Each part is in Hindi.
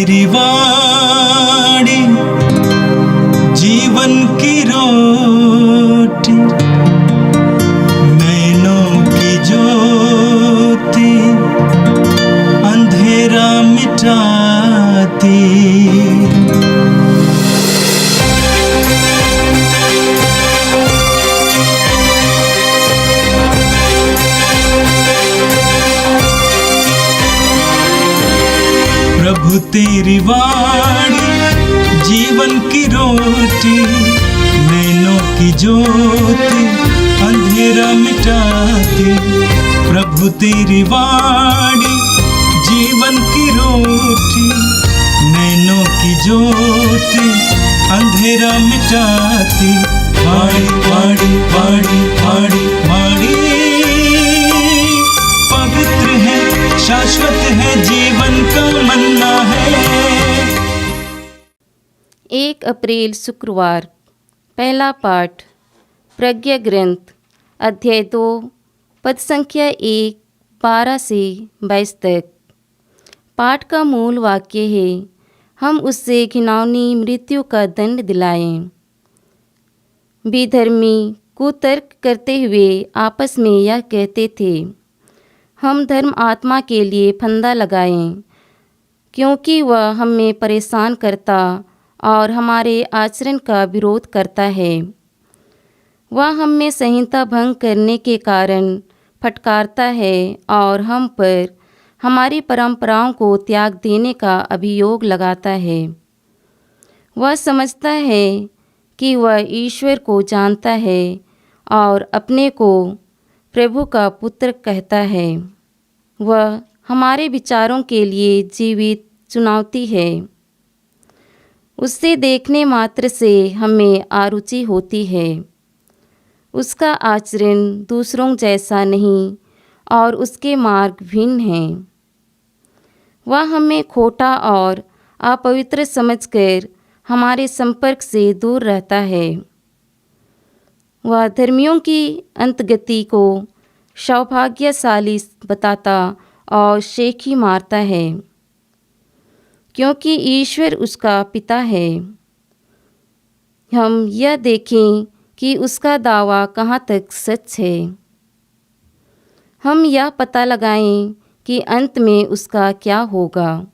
तेरी वाणी जीवन की रोटी, नैनों की ज्योति अंधेरा मिटाती। प्रभु तेरी वाणी जीवन की रोटी, नैनों की ज्योति अंधेरा मिटाती। प्रभु तेरी वाणी जीवन की रोटी, नैनों की ज्योति अंधेरा मिटाती। वाणी वाणी वाणी वाणी वाणी पवित्र है, शाश्वत है, जीवन का मन्ना है। 1 अप्रैल शुक्रवार। पहला पाठ प्रज्ञा ग्रंथ अध्याय 2 पद संख्या 1 12 से 22 तक। पाठ का मूल वाक्य है, हम उससे घिनौनी मृत्यु का दंड दिलाएं। विधर्मी कुतर्क करते हुए आपस में यह कहते थे, हम धर्म आत्मा के लिए फंदा लगाएं, क्योंकि वह हमें परेशान करता और हमारे आचरण का विरोध करता है। वह हम में संहिता भंग करने के कारण फटकारता है और हम पर हमारी परंपराओं को त्याग देने का अभियोग लगाता है। वह समझता है कि वह ईश्वर को जानता है और अपने को प्रभु का पुत्र कहता है। वह हमारे विचारों के लिए जीवित चुनौती है। उससे देखने मात्र से हमें आरुचि होती है। उसका आचरण दूसरों जैसा नहीं और उसके मार्ग भिन्न हैं। वह हमें खोटा और अपवित्र समझकर हमारे संपर्क से दूर रहता है। वह धर्मियों की अंतगति को सौभाग्यशाली बताता और शेखी मारता है, क्योंकि ईश्वर उसका पिता है। हम यह देखें कि उसका दावा कहाँ तक सच है। हम यह पता लगाएं कि अंत में उसका क्या होगा।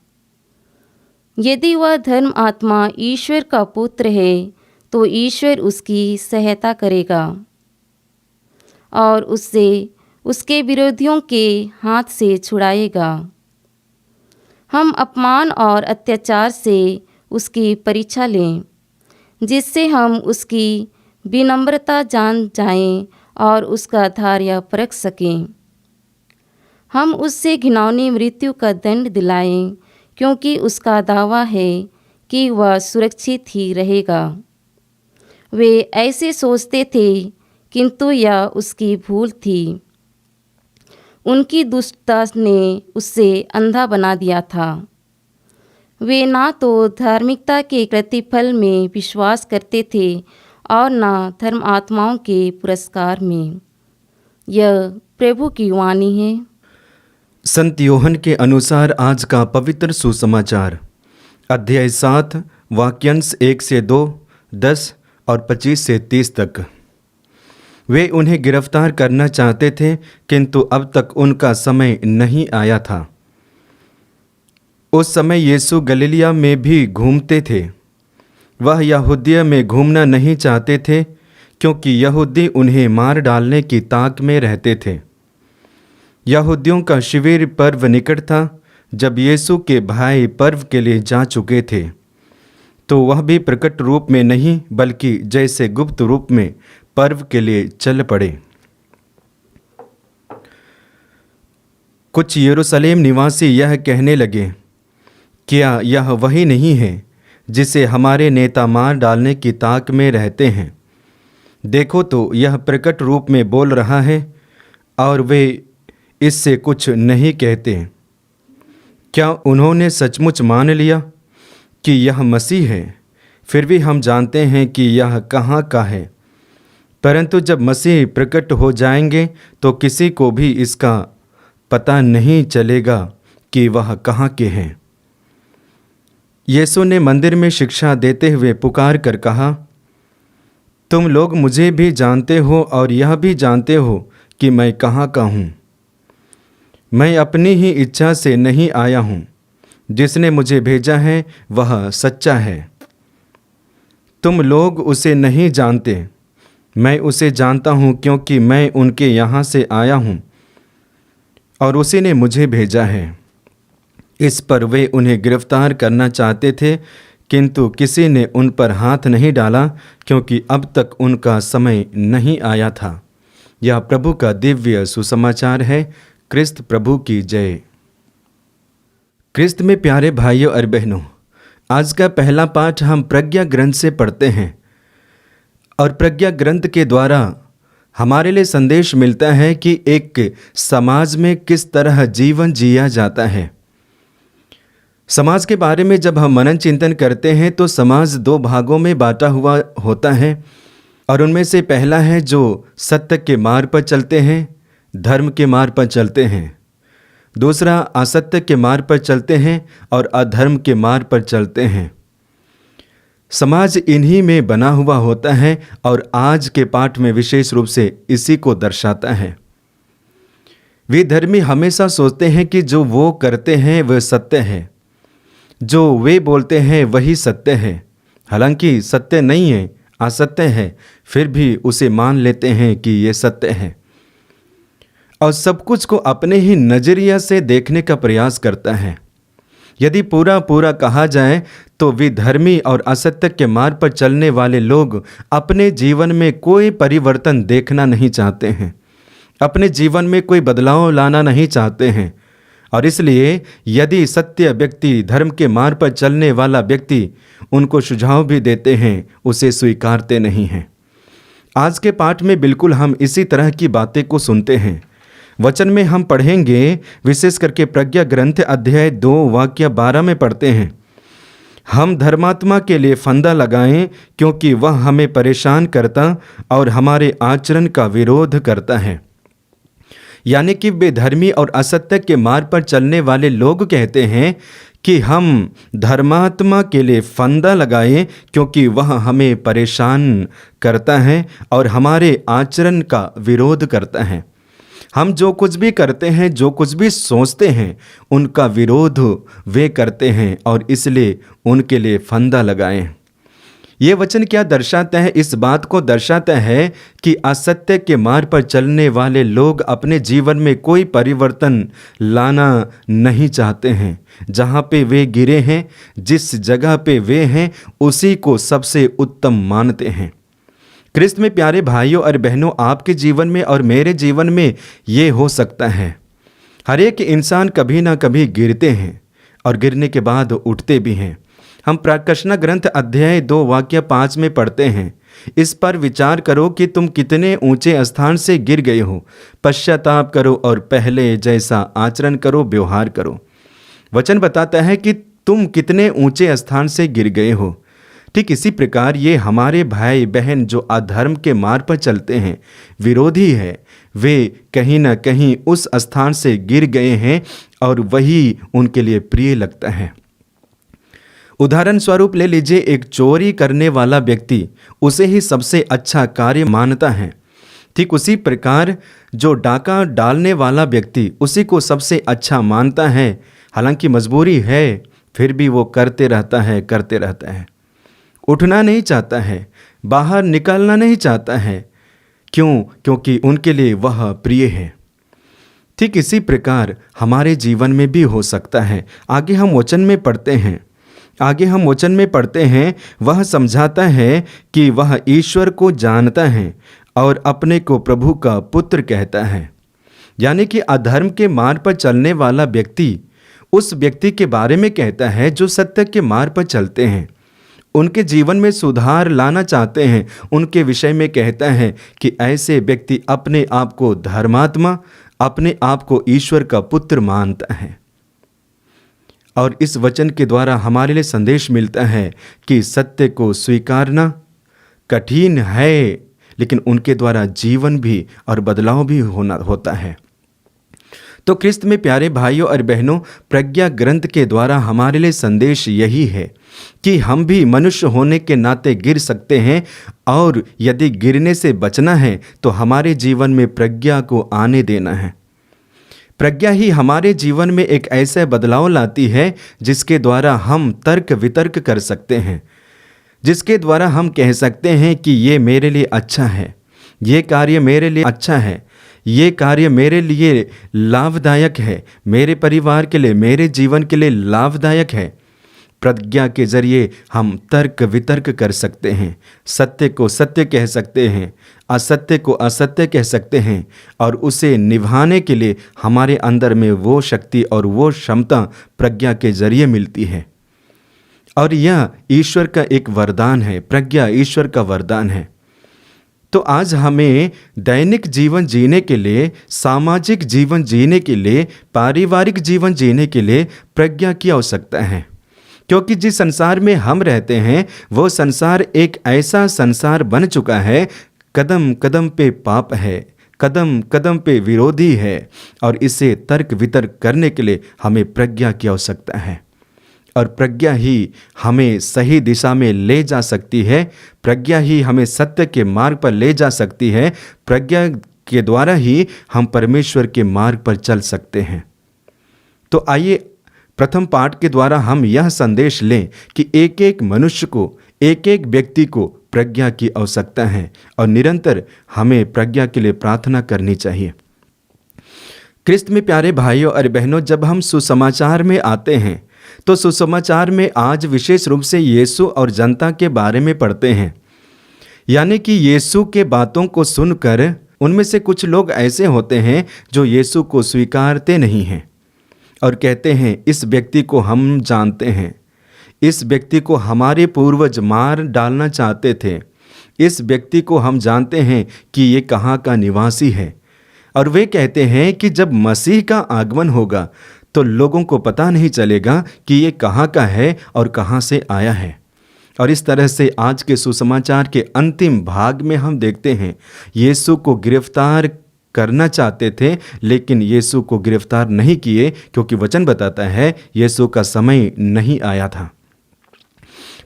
यदि वह धर्म आत्मा ईश्वर का पुत्र है तो ईश्वर उसकी सहायता करेगा और उससे उसके विरोधियों के हाथ से छुड़ाएगा। हम अपमान और अत्याचार से उसकी परीक्षा लें, जिससे हम उसकी विनम्रता जान जाएं और उसका धैर्य परख सकें। हम उससे घिनौनी मृत्यु का दंड दिलाएं, क्योंकि उसका दावा है कि वह सुरक्षित ही रहेगा। वे ऐसे सोचते थे, किंतु यह उसकी भूल थी। उनकी दुष्टता ने उसे अंधा बना दिया था। वे ना तो धार्मिकता के प्रतिफल में विश्वास करते थे और ना धर्म आत्माओं के पुरस्कार में। यह प्रभु की वाणी है। संत योहन के अनुसार आज का पवित्र सुसमाचार अध्याय 7 वाक्यांश 1 से 2, 10 और 25 से 30 तक। वे उन्हें गिरफ्तार करना चाहते थे, किंतु अब तक उनका समय नहीं आया था। उस समय यीशु गलीलिया में भी घूमते थे। वह यहूदिया में घूमना नहीं चाहते थे, क्योंकि यहूदी उन्हें मार डालने की ताक में रहते थे। यहूदियों का शिविर पर्व निकट था। जब यीशु के भाई पर्व के लिए जा चुके थे, तो वह भी प्रकट रूप में नहीं, बल्कि जैसे गुप्त रूप में पर्व के लिए चल पड़े। कुछ यरूशलेम निवासी यह कहने लगे, क्या यह वही नहीं है जिसे हमारे नेता मार डालने की ताक में रहते हैं? देखो तो, यह प्रकट रूप में बोल रहा है और वे इससे कुछ नहीं कहते। क्या उन्होंने सचमुच मान लिया कि यह मसीह है? फिर भी हम जानते हैं कि यह कहाँ का है। परंतु जब मसीह प्रकट हो जाएंगे तो किसी को भी इसका पता नहीं चलेगा कि वह कहाँ के हैं। यीशु ने मंदिर में शिक्षा देते हुए पुकार कर कहा, तुम लोग मुझे भी जानते हो और यह भी जानते हो कि मैं कहाँ का हूँ। मैं अपनी ही इच्छा से नहीं आया हूँ। जिसने मुझे भेजा है वह सच्चा है। तुम लोग उसे नहीं जानते, मैं उसे जानता हूँ, क्योंकि मैं उनके यहाँ से आया हूँ और उसी ने मुझे भेजा है। इस पर वे उन्हें गिरफ्तार करना चाहते थे, किंतु किसी ने उन पर हाथ नहीं डाला, क्योंकि अब तक उनका समय नहीं आया था। यह प्रभु का दिव्य सुसमाचार है। क्रिस्त प्रभु की जय। क्रिस्त में प्यारे भाइयों और बहनों, आज का पहला पाठ हम प्रज्ञा ग्रंथ से पढ़ते हैं और प्रज्ञा ग्रंथ के द्वारा हमारे लिए संदेश मिलता है कि एक समाज में किस तरह जीवन जिया जाता है। समाज के बारे में जब हम मनन चिंतन करते हैं तो समाज दो भागों में बांटा हुआ होता है और उनमें से पहला है जो सत्य के मार्ग पर चलते हैं, धर्म के मार्ग पर चलते हैं। दूसरा असत्य के मार्ग पर चलते हैं और अधर्म के मार्ग पर चलते हैं। समाज इन्हीं में बना हुआ होता है और आज के पाठ में विशेष रूप से इसी को दर्शाता है। विधर्मी हमेशा सोचते हैं कि जो वो करते हैं वह सत्य है, जो वे बोलते हैं वही सत्य है। हालांकि सत्य नहीं है, असत्य है, फिर भी उसे मान लेते हैं कि ये सत्य है और सब कुछ को अपने ही नजरिया से देखने का प्रयास करता है। यदि पूरा कहा जाए तो विधर्मी और असत्य के मार्ग पर चलने वाले लोग अपने जीवन में कोई परिवर्तन देखना नहीं चाहते हैं, अपने जीवन में कोई बदलाव लाना नहीं चाहते हैं और इसलिए यदि सत्य व्यक्ति, धर्म के मार्ग पर चलने वाला व्यक्ति उनको सुझाव भी देते हैं, उसे स्वीकारते नहीं हैं। आज के पाठ में बिल्कुल हम इसी तरह की बातें को सुनते हैं। वचन में हम पढ़ेंगे, विशेष करके प्रज्ञा ग्रंथ अध्याय 2 वाक्य 12 में पढ़ते हैं, हम धर्मात्मा के लिए फंदा लगाएं क्योंकि वह हमें परेशान करता और हमारे आचरण का विरोध करता है। यानी कि बेधर्मी और असत्य के मार्ग पर चलने वाले लोग कहते हैं कि हम धर्मात्मा के लिए फंदा लगाएं क्योंकि वह हमें परेशान करता है और हमारे आचरण का विरोध करता है। हम जो कुछ भी करते हैं, जो कुछ भी सोचते हैं, उनका विरोध वे करते हैं और इसलिए उनके लिए फंदा लगाएं। ये वचन क्या दर्शाता है? इस बात को दर्शाता है कि असत्य के मार्ग पर चलने वाले लोग अपने जीवन में कोई परिवर्तन लाना नहीं चाहते हैं। जहाँ पे वे गिरे हैं, जिस जगह पे वे हैं, उसी को सबसे उत्तम मानते हैं। क्रिस्त में प्यारे भाइयों और बहनों, आपके जीवन में और मेरे जीवन में ये हो सकता है। हर एक इंसान कभी ना कभी गिरते हैं और गिरने के बाद उठते भी हैं। हम प्रकाशना ग्रंथ अध्याय 2 वाक्य 5 में पढ़ते हैं, इस पर विचार करो कि तुम कितने ऊंचे स्थान से गिर गए हो। पश्चाताप करो और पहले जैसा आचरण करो, व्यवहार करो। वचन बताता है कि तुम कितने ऊंचे स्थान से गिर गए हो। ठीक इसी प्रकार ये हमारे भाई बहन जो अधर्म के मार्ग पर चलते हैं, विरोधी है, वे कहीं ना कहीं उस स्थान से गिर गए हैं और वही उनके लिए प्रिय लगता है। उदाहरण स्वरूप ले लीजिए, एक चोरी करने वाला व्यक्ति उसे ही सबसे अच्छा कार्य मानता है। ठीक उसी प्रकार जो डाका डालने वाला व्यक्ति उसी को सबसे अच्छा मानता है। हालांकि मजबूरी है, फिर भी वो करते रहता है। उठना नहीं चाहता है, बाहर निकलना नहीं चाहता है। क्यों? क्योंकि उनके लिए वह प्रिय है। ठीक इसी प्रकार हमारे जीवन में भी हो सकता है। आगे हम वचन में पढ़ते हैं, वह समझाता है कि वह ईश्वर को जानता है और अपने को प्रभु का पुत्र कहता है। यानी कि अधर्म के मार्ग पर चलने वाला व्यक्ति उस व्यक्ति के बारे में कहता है जो सत्य के मार्ग पर चलते हैं, उनके जीवन में सुधार लाना चाहते हैं। उनके विषय में कहता है कि ऐसे व्यक्ति अपने आप को धर्मात्मा, अपने आप को ईश्वर का पुत्र मानता है। और इस वचन के द्वारा हमारे लिए संदेश मिलता है कि सत्य को स्वीकारना कठिन है, लेकिन उनके द्वारा जीवन भी और बदलाव भी होता है। तो ख्रिस्त में प्यारे भाइयों और बहनों, प्रज्ञा ग्रंथ के द्वारा हमारे लिए संदेश यही है कि हम भी मनुष्य होने के नाते गिर सकते हैं, और यदि गिरने से बचना है तो हमारे जीवन में प्रज्ञा को आने देना है। प्रज्ञा ही हमारे जीवन में एक ऐसा बदलाव लाती है जिसके द्वारा हम तर्क वितर्क कर सकते हैं, जिसके द्वारा हम कह सकते हैं कि ये मेरे लिए अच्छा है, ये कार्य मेरे लिए अच्छा है, ये कार्य मेरे लिए लाभदायक है, मेरे परिवार के लिए, मेरे जीवन के लिए लाभदायक है। प्रज्ञा के जरिए हम तर्क वितर्क कर सकते हैं, सत्य को सत्य कह सकते हैं, असत्य को असत्य कह सकते हैं, और उसे निभाने के लिए हमारे अंदर में वो शक्ति और वो क्षमता प्रज्ञा के जरिए मिलती है। और यह ईश्वर का एक वरदान है, प्रज्ञा ईश्वर का वरदान है। तो आज हमें दैनिक जीवन जीने के लिए, सामाजिक जीवन जीने के लिए, पारिवारिक जीवन जीने के लिए प्रज्ञा की आवश्यकता है, क्योंकि जिस संसार में हम रहते हैं वो संसार एक ऐसा संसार बन चुका है, कदम कदम पे पाप है, कदम कदम पे विरोधी है, और इसे तर्क वितर्क करने के लिए हमें प्रज्ञा की आवश्यकता है। और प्रज्ञा ही हमें सही दिशा में ले जा सकती है, प्रज्ञा ही हमें सत्य के मार्ग पर ले जा सकती है, प्रज्ञा के द्वारा ही हम परमेश्वर के मार्ग पर चल सकते हैं। तो आइए प्रथम पाठ के द्वारा हम यह संदेश लें कि एक एक मनुष्य को, एक एक व्यक्ति को प्रज्ञा की आवश्यकता है, और निरंतर हमें प्रज्ञा के लिए प्रार्थना करनी चाहिए। ख्रिस्त में प्यारे भाइयों और बहनों, जब हम सुसमाचार में आते हैं तो सुसमाचार में आज विशेष रूप से यीशु और जनता के बारे में पढ़ते हैं। यानी कि यीशु के बातों को सुनकर उनमें से कुछ लोग ऐसे होते हैं जो यीशु को स्वीकारते नहीं हैं और कहते हैं, इस व्यक्ति को हम जानते हैं, इस व्यक्ति को हमारे पूर्वज मार डालना चाहते थे, इस व्यक्ति को हम जानते हैं कि ये कहाँ का निवासी है। और वे कहते हैं कि जब मसीह का आगमन होगा तो लोगों को पता नहीं चलेगा कि ये कहाँ का है और कहाँ से आया है। और इस तरह से आज के सुसमाचार के अंतिम भाग में हम देखते हैं, यीशु को गिरफ्तार करना चाहते थे लेकिन यीशु को गिरफ्तार नहीं किए, क्योंकि वचन बताता है यीशु का समय नहीं आया था।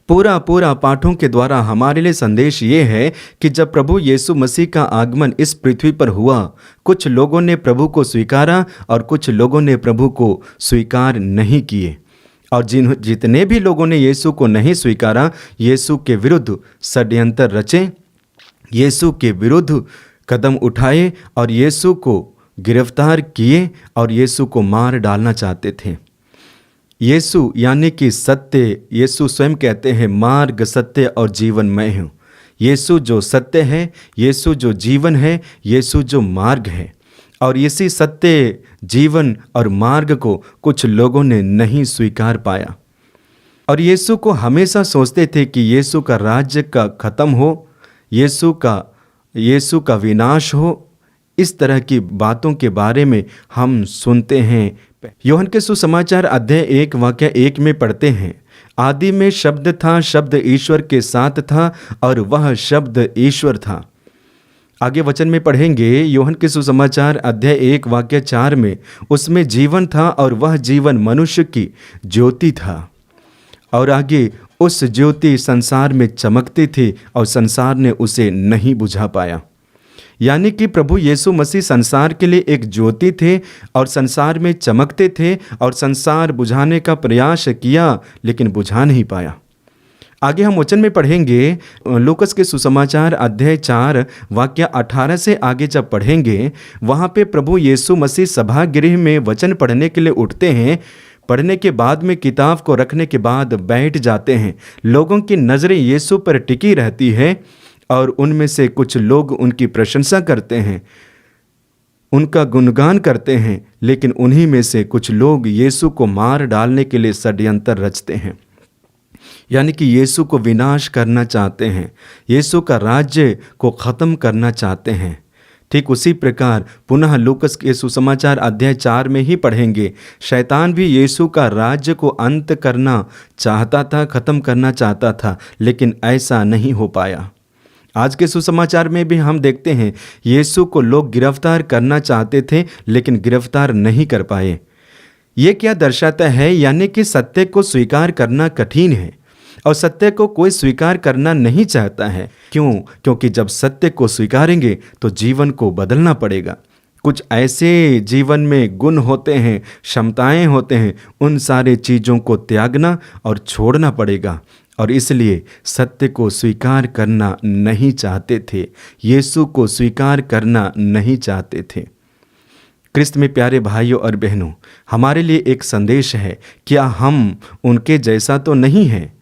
पूरा पाठों के द्वारा हमारे लिए संदेश ये है कि जब प्रभु यीशु मसीह का आगमन इस पृथ्वी पर हुआ, कुछ लोगों ने प्रभु को स्वीकारा और कुछ लोगों ने प्रभु को स्वीकार नहीं किए। और जितने भी लोगों ने यीशु को नहीं स्वीकारा, यीशु के विरुद्ध षड्यंत्र रचे, यीशु के विरुद्ध कदम उठाए और यीशु को गिरफ्तार किए और यीशु को मार डालना चाहते थे। यीशु यानी कि सत्य, यीशु स्वयं कहते हैं, मार्ग सत्य और जीवन मैं हूँ। यीशु जो सत्य है, यीशु जो जीवन है, यीशु जो मार्ग है। और इसी सत्य, जीवन और मार्ग को कुछ लोगों ने नहीं स्वीकार पाया और यीशु को हमेशा सोचते थे कि यीशु का राज्य का खत्म हो, यीशु का विनाश हो। इस तरह की बातों के बारे में हम सुनते हैं। यूहन्ना के सुसमाचार अध्याय 1 वाक्य 1 में पढ़ते हैं, आदि में शब्द था, शब्द ईश्वर के साथ था और वह शब्द ईश्वर था। आगे वचन में पढ़ेंगे, यूहन्ना के सुसमाचार अध्याय 1 वाक्य 4 में, उसमें जीवन था और वह जीवन मनुष्य की ज्योति था। और आगे, उस ज्योति संसार में चमकती थी और संसार ने उसे नहीं बुझा पाया। यानी कि प्रभु यीशु मसीह संसार के लिए एक ज्योति थे और संसार में चमकते थे और संसार बुझाने का प्रयास किया लेकिन बुझा नहीं पाया। आगे हम वचन में पढ़ेंगे, लूकस के सुसमाचार अध्याय 4 वाक्य 18 से आगे जब पढ़ेंगे, वहाँ पे प्रभु यीशु मसीह सभागृह में वचन पढ़ने के लिए उठते हैं। पढ़ने के बाद में किताब को रखने के बाद बैठ जाते हैं। लोगों की नज़रें यीशु पर टिकी रहती है और उनमें से कुछ लोग उनकी प्रशंसा करते हैं, उनका गुणगान करते हैं, लेकिन उन्हीं में से कुछ लोग यीशु को मार डालने के लिए षड्यंत्र रचते हैं। यानी कि यीशु को विनाश करना चाहते हैं, यीशु का राज्य को ख़त्म करना चाहते हैं। ठीक उसी प्रकार पुनः लूकस के सुसमाचार अध्याय 4 में ही पढ़ेंगे, शैतान भी यीशु का राज्य को अंत करना चाहता था, ख़त्म करना चाहता था, लेकिन ऐसा नहीं हो पाया। आज के सुसमाचार में भी हम देखते हैं यीशु को लोग गिरफ्तार करना चाहते थे लेकिन गिरफ्तार नहीं कर पाए। ये क्या दर्शाता है? यानी कि सत्य को स्वीकार करना कठिन है और सत्य को कोई स्वीकार करना नहीं चाहता है। क्यों? क्योंकि जब सत्य को स्वीकारेंगे तो जीवन को बदलना पड़ेगा। कुछ ऐसे जीवन में गुण होते हैं, क्षमताएं होते हैं, उन सारे चीज़ों को त्यागना और छोड़ना पड़ेगा। और इसलिए सत्य को स्वीकार करना नहीं चाहते थे, यीशु को स्वीकार करना नहीं चाहते थे। क्रिस्त में प्यारे भाइयों और बहनों, हमारे लिए एक संदेश है, क्या हम उनके जैसा तो नहीं हैं?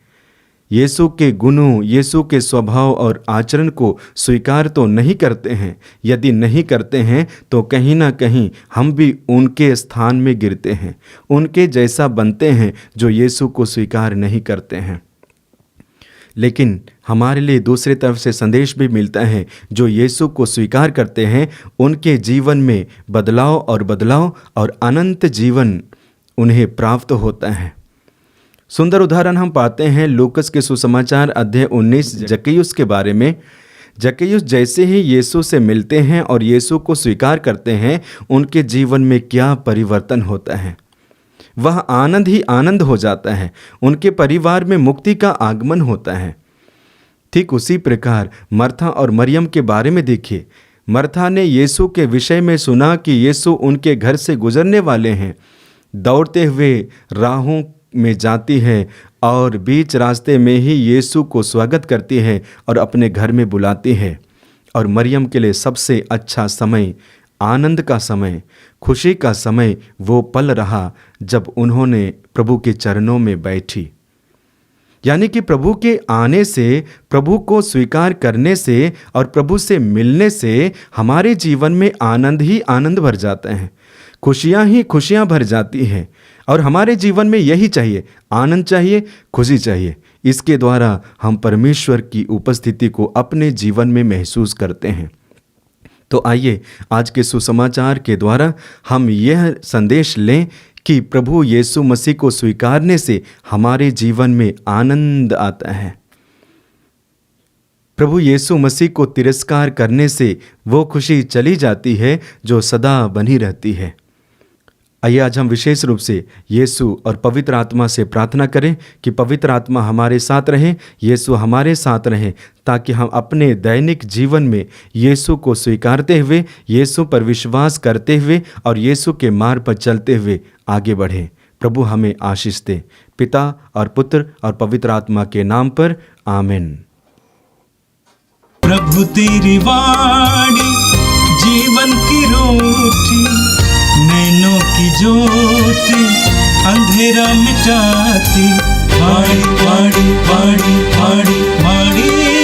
यीशु के गुणों, यीशु के स्वभाव और आचरण को स्वीकार तो नहीं करते हैं। यदि नहीं करते हैं तो कहीं ना कहीं हम भी उनके स्थान में गिरते हैं, उनके जैसा बनते हैं जो यीशु को स्वीकार नहीं करते हैं। लेकिन हमारे लिए दूसरी तरफ से संदेश भी मिलता है, जो यीशु को स्वीकार करते हैं उनके जीवन में बदलाव और अनंत जीवन उन्हें प्राप्त होता है। सुंदर उदाहरण हम पाते हैं लूकस के सुसमाचार अध्याय 19 जक्कैयुस के बारे में। जक्कैयुस जैसे ही यीशु से मिलते हैं और यीशु को स्वीकार करते हैं, उनके जीवन में क्या परिवर्तन होता है। वह आनंद ही आनंद हो जाता है, उनके परिवार में मुक्ति का आगमन होता है। ठीक उसी प्रकार मर्था और मरियम के बारे में देखिए। मर्था ने यीशु के विषय में सुना कि यीशु उनके घर से गुजरने वाले हैं। दौड़ते हुए राहों में जाती है और बीच रास्ते में ही यीशु को स्वागत करती है और अपने घर में बुलाती है। और मरियम के लिए सबसे अच्छा समय, आनंद का समय, खुशी का समय वो पल रहा जब उन्होंने प्रभु के चरणों में बैठी। यानी कि प्रभु के आने से, प्रभु को स्वीकार करने से और प्रभु से मिलने से हमारे जीवन में आनंद ही आनंद भर जाता है, खुशियाँ ही खुशियाँ भर जाती हैं। और हमारे जीवन में यही चाहिए, आनंद चाहिए, खुशी चाहिए। इसके द्वारा हम परमेश्वर की उपस्थिति को अपने जीवन में महसूस करते हैं। तो आइए आज के सुसमाचार के द्वारा हम यह संदेश लें कि प्रभु यीशु मसीह को स्वीकारने से हमारे जीवन में आनंद आता है। प्रभु यीशु मसीह को तिरस्कार करने से वो खुशी चली जाती है जो सदा बनी रहती है। आइए आज हम विशेष रूप से यीशु और पवित्र आत्मा से प्रार्थना करें कि पवित्र आत्मा हमारे साथ रहे, यीशु हमारे साथ रहे, ताकि हम अपने दैनिक जीवन में यीशु को स्वीकारते हुए, यीशु पर विश्वास करते हुए और यीशु के मार्ग पर चलते हुए आगे बढ़ें। प्रभु हमें आशीष दे। पिता और पुत्र और पवित्र आत्मा के नाम पर आमीन। प्रभु तेरी वाणी जीवन की रोटी, नैनों की ज्योति अंधेरा मिटाती। वाणी वाणी वाणी वाणी वाणी